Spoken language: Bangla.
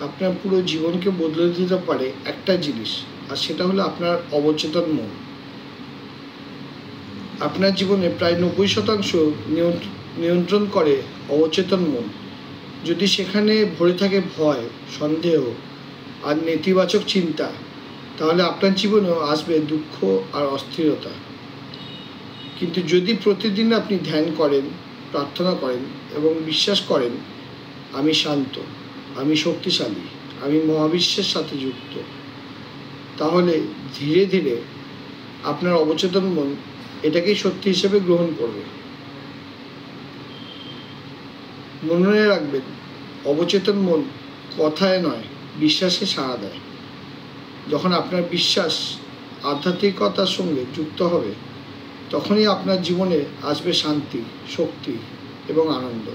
আপনার পুরো জীবনকে বদলে দিতে পারে একটা জিনিস, আর সেটা হলো আপনার অবচেতন মন। আপনার জীবনে প্রায় 90% নিয়ন্ত্রণ করে অবচেতন মন। যদি সেখানে ভরে থাকে ভয়, সন্দেহ আর নেতিবাচক চিন্তা, তাহলে আপনার জীবনেও আসবে দুঃখ আর অস্থিরতা। কিন্তু যদি প্রতিদিন আপনি ধ্যান করেন, প্রার্থনা করেন এবং বিশ্বাস করেন আমি শান্ত, আমি শক্তিশালী, আমি মহাবিশ্বের সাথে যুক্ত, তাহলে ধীরে ধীরে আপনার অবচেতন মন এটাকেই সত্যি হিসেবে গ্রহণ করবে। মনে রাখবেন, অবচেতন মন কথায় নয়, বিশ্বাসে সাড়া দেয়। যখন আপনার বিশ্বাস আধ্যাত্মিকতার সঙ্গে যুক্ত হবে, তখনই আপনার জীবনে আসবে শান্তি, শক্তি এবং আনন্দ।